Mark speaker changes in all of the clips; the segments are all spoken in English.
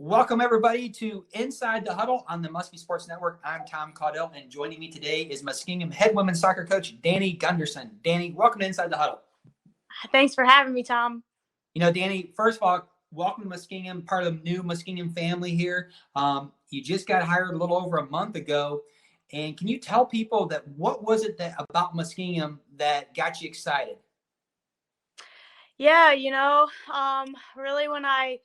Speaker 1: Welcome, everybody, to Inside the Huddle on the Muskie Sports Network. I'm Tom Caudell, and joining me today is Muskingum head women's soccer coach, Dani Gunderson. Dani, welcome to Inside the Huddle.
Speaker 2: Thanks for having me, Tom.
Speaker 1: You know, Dani, first of all, welcome to Muskingum, part of the new Muskingum family here. You just got hired a little over a month ago. And can you tell people that what was it that about Muskingum that got you excited?
Speaker 2: Yeah, really when I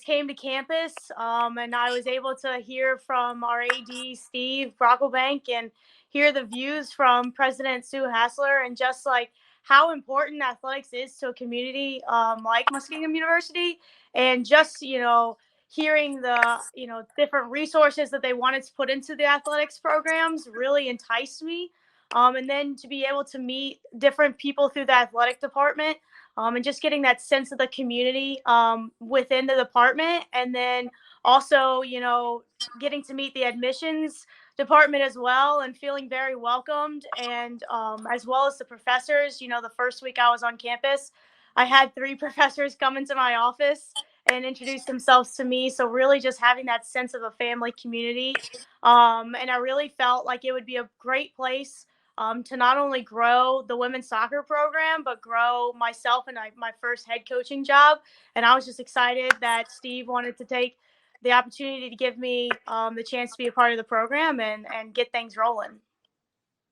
Speaker 2: came to campus and I was able to hear from our AD, Steve Brocklebank, and hear the views from President Sue Hassler and just like how important athletics is to a community like Muskingum University, and just, hearing the, different resources that they wanted to put into the athletics programs really enticed me. And then to be able to meet different people through the athletic department, and just getting that sense of the community within the department. And then also, getting to meet the admissions department as well and feeling very welcomed. And as well as the professors, the first week I was on campus, I had 3 professors come into my office and introduce themselves to me. So really just having that sense of a family community. And I really felt like it would be a great place to not only grow the women's soccer program, but grow myself and my first head coaching job. And I was just excited that Steve wanted to take the opportunity to give me the chance to be a part of the program and get things rolling.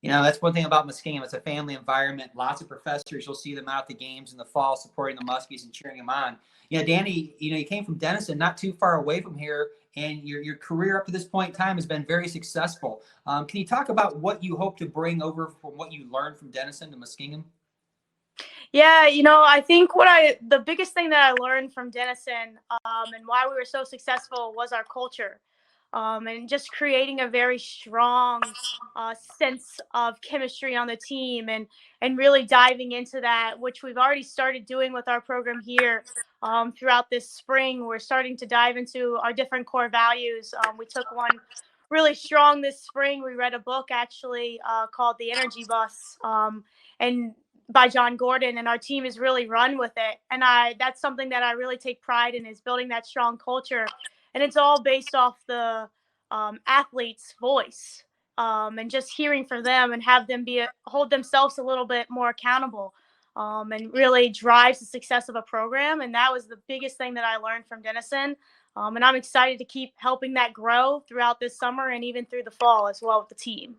Speaker 1: You know, that's one thing about Muskingum. It's a family environment. Lots of professors. You'll see them out at the games in the fall supporting the Muskies and cheering them on. You know, Dani, you came from Denison, not too far away from here, and your career up to this point in time has been very successful. Can you talk about what you hope to bring over from what you learned from Denison to Muskingum?
Speaker 2: Yeah, I think the biggest thing that I learned from Denison and why we were so successful was our culture. And just creating a very strong sense of chemistry on the team, and really diving into that, which we've already started doing with our program here throughout this spring. We're starting to dive into our different core values. We took one really strong this spring. We read a book actually called The Energy Bus, and by John Gordon, and our team is really run with it. And that's something that I really take pride in, is building that strong culture. And it's all based off the athlete's voice, and just hearing from them and have them hold themselves a little bit more accountable, and really drives the success of a program. And that was the biggest thing that I learned from Denison. And I'm excited to keep helping that grow throughout this summer and even through the fall as well with the team.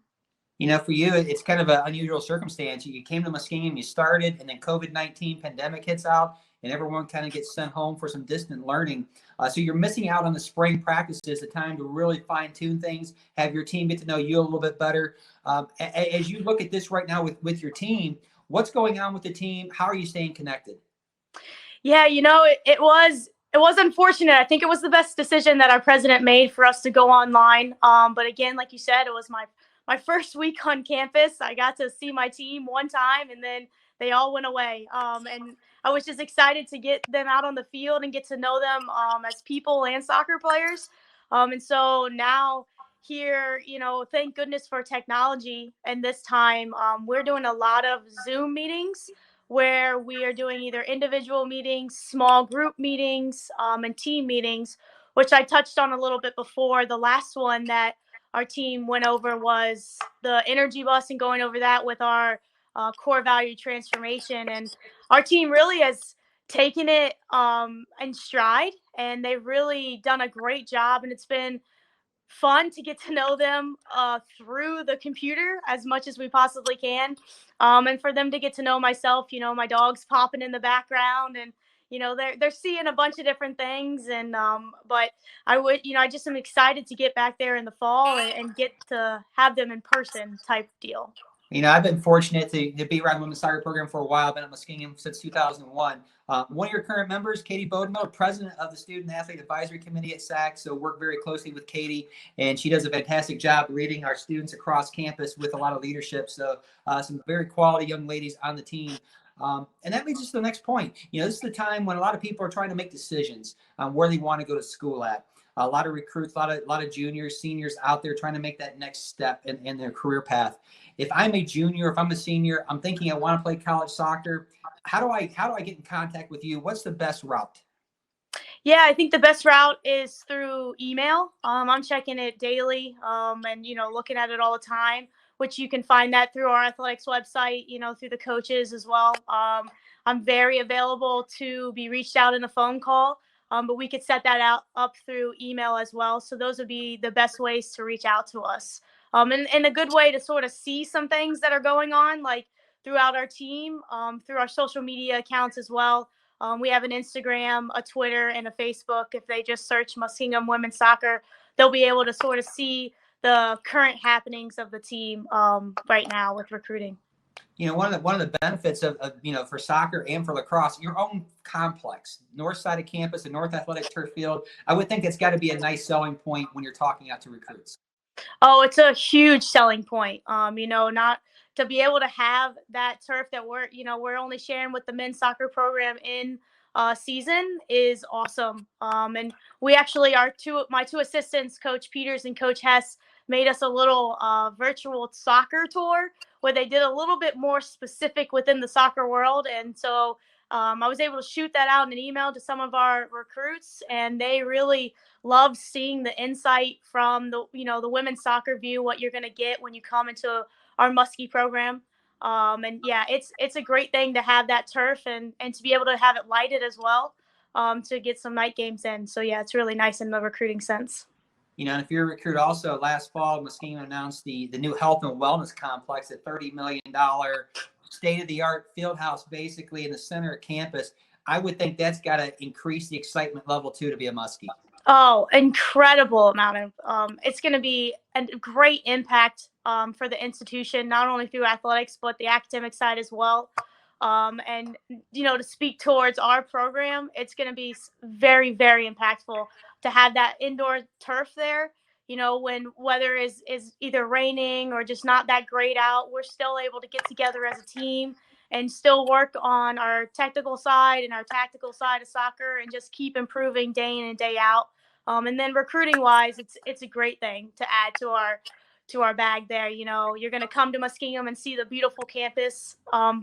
Speaker 1: You know, for you, it's kind of an unusual circumstance. You came to Muskingum, you started, and then COVID-19 pandemic hits out, and everyone kind of gets sent home for some distant learning. So you're missing out on the spring practices, the time to really fine-tune things, have your team get to know you a little bit better. As you look at this right now with your team, what's going on with the team? How are you staying connected?
Speaker 2: Yeah, it was unfortunate. I think it was the best decision that our president made for us to go online. But again, like you said, it was my first week on campus. I got to see my team one time, and then they all went away. And I was just excited to get them out on the field and get to know them as people and soccer players. And so now here, thank goodness for technology. And this time we're doing a lot of Zoom meetings where we are doing either individual meetings, small group meetings, and team meetings, which I touched on a little bit before. The last one that our team went over was the energy bus, and going over that with our core value transformation. And our team really has taken it in stride, and they've really done a great job. And it's been fun to get to know them through the computer as much as we possibly can. And for them to get to know myself, my dog's popping in the background, and they're seeing a bunch of different things. And but I just am excited to get back there in the fall and get to have them in person type deal.
Speaker 1: You know, I've been fortunate to be around the women's soccer program for a while. I've been at Muskingum since 2001. One of your current members, Katie Bodemiller, president of the Student Athlete Advisory Committee at SAC. So work very closely with Katie, and she does a fantastic job leading our students across campus with a lot of leadership. So some very quality young ladies on the team. And that leads us to the next point. You know, this is the time when a lot of people are trying to make decisions on where they want to go to school at. A lot of recruits, a lot of juniors, seniors out there trying to make that next step in their career path. If I'm a junior, if I'm a senior, I'm thinking I want to play college soccer. How do I get in contact with you? What's the best route?
Speaker 2: Yeah, I think the best route is through email. I'm checking it daily, and looking at it all the time. Which you can find that through our athletics website. Through the coaches as well. I'm very available to be reached out in a phone call, but we could set that out up through email as well. So those would be the best ways to reach out to us. And a good way to sort of see some things that are going on, like throughout our team, through our social media accounts as well. We have an Instagram, a Twitter, and a Facebook. If they just search Muskingum Women's Soccer, they'll be able to sort of see the current happenings of the team right now with recruiting.
Speaker 1: One of the benefits of for soccer and for lacrosse, your own complex, north side of campus, the North Athletic Turf Field. I would think it's got to be a nice selling point when you're talking out to recruits.
Speaker 2: Oh, it's a huge selling point. Not to be able to have that turf that we're only sharing with the men's soccer program in season is awesome. And we actually my two assistants, Coach Peters and Coach Hess, made us a little virtual soccer tour where they did a little bit more specific within the soccer world. And so I was able to shoot that out in an email to some of our recruits, and they really love seeing the insight from the women's soccer view, what you're going to get when you come into our Muskie program. And yeah, it's a great thing to have that turf and to be able to have it lighted as well, to get some night games in. So yeah, it's really nice in the recruiting sense.
Speaker 1: And if you're a recruit, also last fall, Muskingum announced the new health and wellness complex, a $30 million state-of-the-art field house, basically in the center of campus. I would think that's got to increase the excitement level too to be a Muskie.
Speaker 2: Oh, incredible amount of it's going to be a great impact for the institution, not only through athletics but the academic side as well. And to speak towards our program, it's going to be very, very impactful to have that indoor turf there. When weather is either raining or just not that great out, we're still able to get together as a team and still work on our technical side and our tactical side of soccer and just keep improving day in and day out. And then recruiting wise, it's a great thing to add to our bag there. You're going to come to Muskingum and see the beautiful campus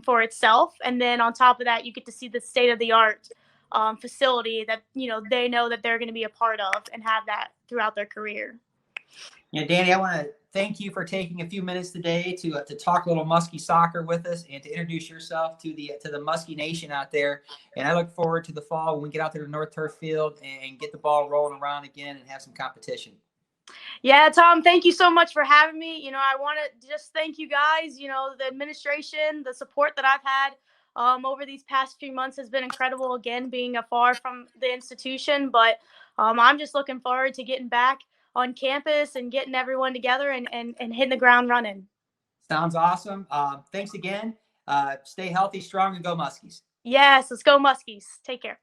Speaker 2: for itself. And then on top of that, you get to see the state of the art facility that, they know that they're going to be a part of and have that throughout their career.
Speaker 1: Dani, I want to thank you for taking a few minutes today to talk a little Muskie soccer with us and to introduce yourself to the Muskie Nation out there. And I look forward to the fall when we get out there to North Turf Field and get the ball rolling around again and have some competition.
Speaker 2: Yeah, Tom, thank you so much for having me. I want to just thank you guys. The administration, the support that I've had over these past few months has been incredible, again, being afar from the institution. But I'm just looking forward to getting back on campus and getting everyone together and hitting the ground running.
Speaker 1: Sounds awesome. Thanks again. Stay healthy, strong, and go Muskies.
Speaker 2: Yes, let's go Muskies. Take care.